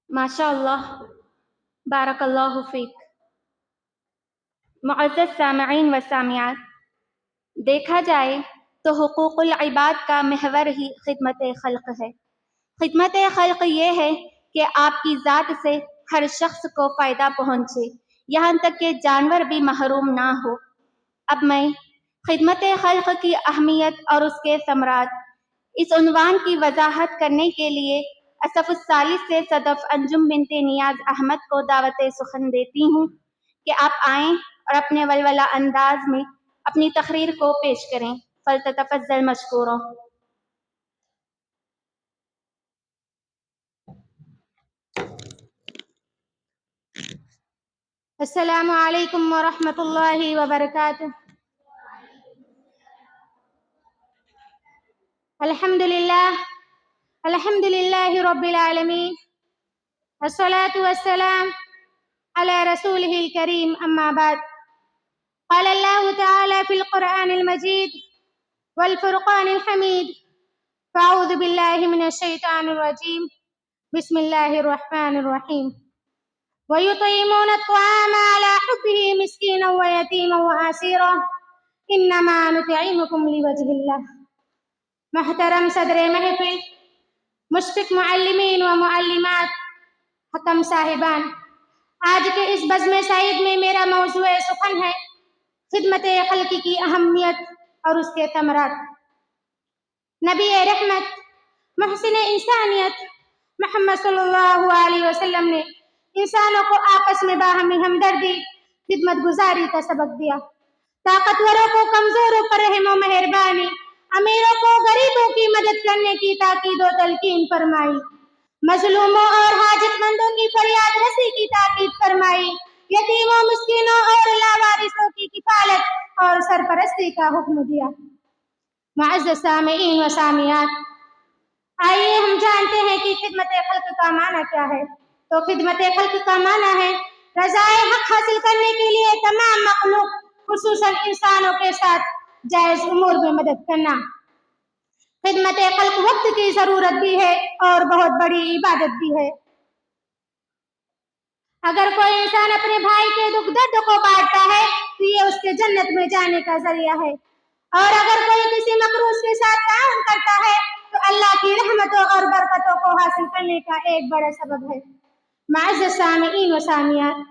ماشاء اللہ، بارک اللہ فیک۔ معزز سامعین و سامعات، دیکھا جائے تو حقوق العباد کا محور ہی خدمت خلق ہے۔ خدمت خلق یہ ہے کہ آپ کی ذات سے ہر شخص کو فائدہ پہنچے، یہاں تک کہ جانور بھی محروم نہ ہو۔ اب میں خدمت خلق کی اہمیت اور اس کے ثمرات، اس عنوان کی وضاحت کرنے کے لیے اسف الثالث سے صدف انجم بنت نیاز احمد کو دعوت سخن دیتی ہوں کہ آپ آئیں اور اپنے ولولہ انداز میں اپنی تقریر کو پیش کریں۔ فلتتفضل مشکورا۔ السلام علیکم ورحمۃ اللہ وبرکاتہ۔ الحمد للہ رب العالمین، والصلاة والسلام على رسوله الكريم، اما بعد، قال الله تعالى في القرآن المجيد والفرقان الحميد، فأعوذ بالله من الشيطان الرجيم، بسم الله الرحمن الرحيم، ويطعمون الطعام على حبه مسكينا ويتيما وأسيرا إنما نطعمكم لوجه الله۔ محترم صدر محفل، مشفق معلمین و معلمات، حکم صاحبان، آج کے اس بزم سعید میں میرا موضوع سخن ہے خدمت خلق کی اہمیت اور اس کے ثمرات۔ نبی رحمت، محسن انسانیت محمد صلی اللہ علیہ وسلم نے انسانوں کو آپس میں باہمی ہمدردی، خدمت گزاری کا سبق دیا۔ طاقتوروں کو کمزوروں پر رحم و مہربانی، امیروں کو غریبوں کی مدد کرنے کی تاکید و تلقین فرمائی، مظلوموں اور حاجت مندوں کی فریاد رسی کی تاکید فرمائی، یتیموں، مسکینوں اور لاوارثوں کی کفالت اور سرپرستی کا حکم دیا۔ معزز سامعین و سامعات، آئیے ہم جانتے ہیں کہ خدمت خلق کا معنی کیا ہے۔ تو خدمت خلق کا معنی ہے رضائے حق حاصل کرنے کے لیے تمام مخلوق خصوصاً انسانوں کے ساتھ جائز امور میں مدد کرنا۔ خدمت خلق وقت کی ضرورت بھی ہے اور بہت بڑی عبادت بھی ہے۔ اگر کوئی انسان اپنے بھائی کے دکھ درد کو بانٹتا ہے تو یہ اس کے جنت میں جانے کا ذریعہ ہے، اور اگر کوئی کسی مقروض کے ساتھ تعاون کرتا ہے تو اللہ کی رحمتوں اور برکتوں کو حاصل کرنے کا ایک بڑا سبب ہے۔ معزز سامعین و سامعات،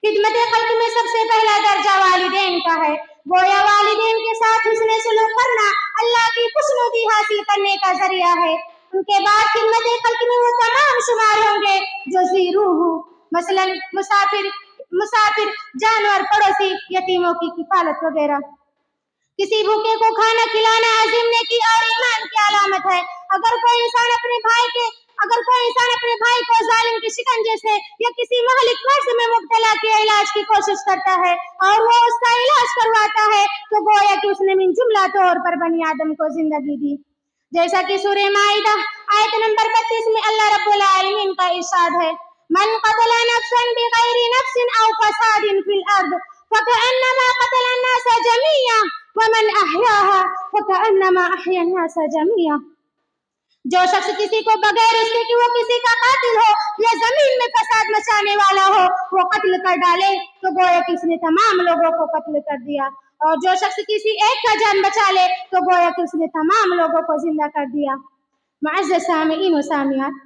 خدمت خلق میں سب سے پہلا درجہ والدین کا ہے۔ گویا والدین کے ساتھ حسن سلوک کرنا اللہ کی خوشنودی حاصل کرنے کا ذریعہ ہے۔ ان کے بعد خدمت خلق میں وہ تمام شمار ہوں گے جو ذی روح ہوں، مثلا مسافر، جانور، پڑوسی، یتیموں کی کفالت وغیرہ۔ کسی بھوکے کو کھانا کھلانا عظیم نیکی اور ایمان کی علامت ہے۔ اگر کوئی انسان اپنے بھائی کو ظالم کے شکنجے سے یا کسی مہلک مرض میں مبتلا کے علاج کی کوشش کرتا ہے اور وہ اس کا علاج کرواتا ہے تو گویا کہ اس نے من جملہ طور پر بنی آدم کو زندگی دی۔ جیسا کہ سورہ مائدہ آیت نمبر 32 میں اللہ رب العالمین کا ارشاد ہے، من قتل نفسا بغیر نفس او فساد فی الارض فکأنما قتل الناس جميعا ومن احیاها فکأنما احیا الناس جميعا۔ جو شخص کسی کو بغیر اس کے کہ وہ کسی کا قاتل ہو یا زمین میں فساد مچانے والا ہو وہ قتل کر ڈالے تو گویا کہ اس نے تمام لوگوں کو قتل کر دیا، اور جو شخص کسی ایک کا جان بچا لے تو گویا کہ اس نے تمام لوگوں کو زندہ کر دیا۔ معزز سامعین و سامعات،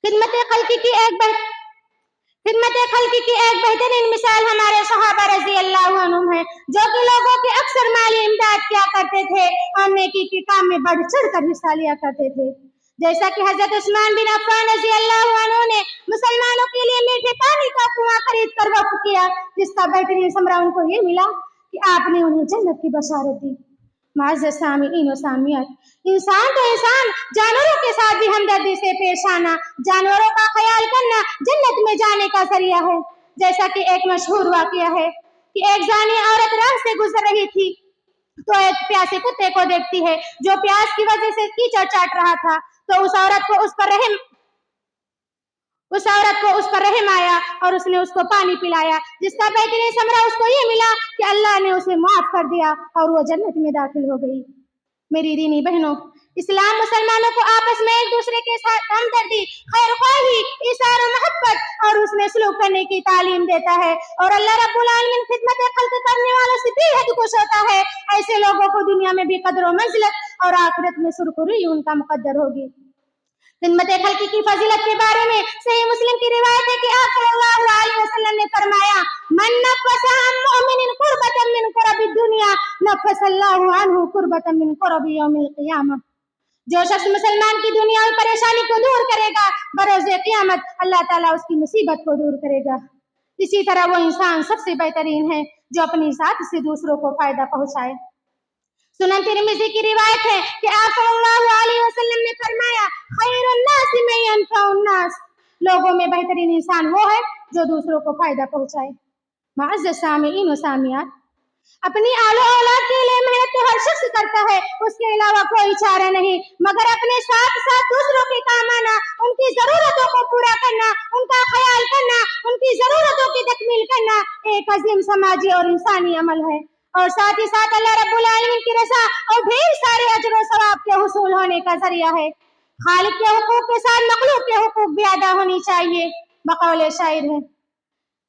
خدمت خلق کی ایک بہترین مثال ہمارے صحابہ رضی اللہ عنہم ہیں، جو کہ لوگوں کی اکثر مالی امداد کیا کرتے تھے اور نیکی کے کام میں بڑھ چڑھ کر حصہ لیا کرتے تھے۔ جیسا کہ حضرت عثمان بن عفان رضی اللہ عنہ نے مسلمانوں کے لیے میٹھے پانی کا کنواں خرید کر وقف کیا، جس کا بہترین ثمرہ ان کو یہ ملا کہ آپ نے انہیں جنت کی بشارت دی۔ معزز سامعین و سامعات، انسان تو انسان، جانوروں کے ساتھ بھی ہمدردی سے پیش آنا، جانوروں کا خیال کرنا جنت میں جانے کا ذریعہ ہے۔ جیسا کہ ایک مشہور واقعہ ہے کہ ایک زانی عورت راہ سے گزر رہی تھی تو ایک پیاسے کتے کو دیکھتی ہے جو پیاس کی وجہ سے کیچڑ چاٹ رہا تھا، تو اس عورت کو اس پر رحم آیا اور اس نے اس کو پانی پلایا، جس کا بہترین ثمرہ اس کو یہ ملا کہ اللہ نے اسے معاف کر دیا اور وہ جنت میں داخل ہو گئی۔ میری دینی بہنوں، اسلام مسلمانوں کو آپس میں ایک دوسرے کے ساتھ ہمدردی، خیر خواہی، ایثار و محبت اور اس میں سلوک کرنے کی تعلیم دیتا ہے، اور اللہ رب العالمین خدمت خلق کرنے والوں سے بے حد خوش ہوتا ہے۔ ایسے لوگوں کو دنیا میں بھی قدر و منزلت اور آخرت میں سرخروئی ان کا مقدر ہوگی۔ خدمت خلق کی فضیلت کے بارے میں صحیح مسلم کی روایت ہے کہ آپ صلی اللہ علیہ وسلم نے فرمایا، من نفس عن مؤمن کربۃ من کرب الدنیا نفس اللہ عنہ کربۃ من کرب یوم القیامہ۔ جو شخص مسلمان کی دنیاوی پریشانی کو دور کرے گا، بروز قیامت اللہ تعالیٰ اس کی مصیبت کو دور کرے گا۔ اسی طرح وہ انسان سب سے بہترین ہے جو اپنی ذات سے دوسروں کو فائدہ پہنچائے۔ سنن ترمذی کی روایت ہے کہ آپ صلی اللہ علیہ وسلم نے فرمایا، خیر الناس من ينفع الناس، لوگوں میں بہترین انسان وہ ہے جو دوسروں کو فائدہ پہنچائے۔ معزز سامعین و سامعات، اپنی آل و اولاد کے لیے محنت تو ہر شخص کرتا ہے، اس کے علاوہ کوئی چارہ نہیں، مگر اپنے ساتھ ساتھ دوسروں کے کام آنا، ان کی ضرورتوں کو پورا کرنا، ان کا خیال کرنا، ان کی ضرورتوں کی تکمیل کرنا ایک عظیم سماجی اور انسانی عمل ہے، اور ساتھ ہی ساتھ اللہ رب العالمین کی رضا اور ڈھیر سارے اجر و ثواب کے حصول ہونے کا ذریعہ ہے۔ خالق کے حقوق کے ساتھ مخلوق کے حقوق بھی ادا ہونی چاہیے۔ بقول شاعر ہے،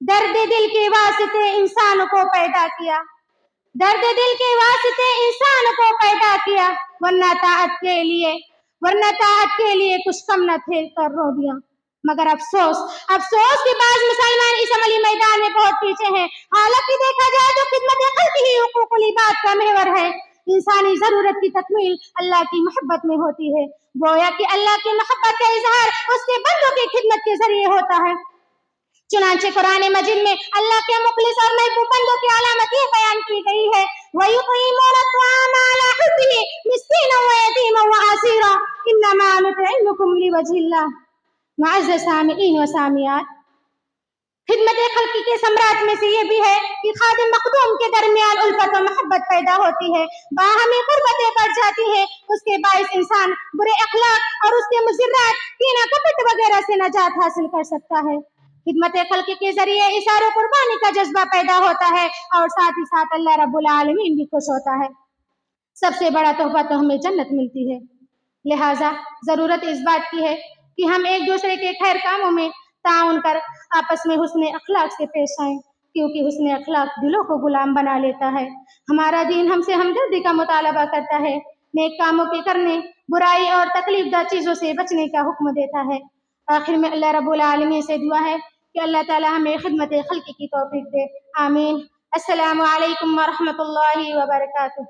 درد دل کے واسطے انسان کو پیدا کیا، درد دل کے واسطے انسان کو پیدا کیا، ورنہ طاعت کے لیے کچھ کم نہ تھے کر رو دیا۔ مگر افسوس کہ بعض مسلمان اس عملی میدان میں بہت پیچھے ہیں، حالانکہ دیکھا جائے تو خدمت خلق ہی حقوق العباد کا محور ہے۔ انسانی ضرورت کی تکمیل اللہ کی محبت میں ہوتی ہے، گویا کہ اللہ کی محبت کا اظہار اس کے بندوں کی خدمت کے ذریعے ہوتا ہے۔ چنانچہ قرآن مجید میں اللہ کے مخلص اور محبوب بندوں کی علامت یہ بیان کی گئی ہے، وَيُطْعِمُونَ الطَّعَامَ عَلَىٰ حُبِّهِ مِسْكِينًا وَيَتِيمًا وَأَسِيرًا إِنَّمَا نُطْعِمُكُمْ لِوَجْهِ اللَّهِ۔ معزز سامعین و سامعات، خدمت خلق کے ثمرات میں سے یہ بھی ہے کہ خادم مخدوم کے درمیان الفت و محبت پیدا ہوتی ہے، باہمی قربتیں بڑھ جاتی ہے، اس کے باعث انسان برے اخلاق اور اس کے مضرات، کینہ کپٹ وغیرہ سے نجات حاصل کر سکتا ہے۔ خدمت خلق کے ذریعے اثار و قربانی کا جذبہ پیدا ہوتا ہے، اور ساتھ ہی ساتھ اللہ رب العالمین بھی خوش ہوتا ہے۔ سب سے بڑا تحفہ تو ہمیں جنت ملتی ہے، لہٰذا ضرورت اس بات کی ہے کہ ہم ایک دوسرے کے خیر کاموں میں تعاون کر آپس میں حسن اخلاق سے پیش آئیں، کیونکہ حسن اخلاق دلوں کو غلام بنا لیتا ہے۔ ہمارا دین ہم سے ہمدردی کا مطالبہ کرتا ہے، نیک کاموں کے کرنے، برائی اور تکلیف دہ چیزوں سے بچنے کا حکم دیتا ہے۔ آخر میں اللہ رب العالمین سے دعا ہے کہ اللہ تعالی ہمیں خدمت خلق کی توفیق دے، آمین۔ السلام علیکم ورحمۃ اللہ وبرکاتہ۔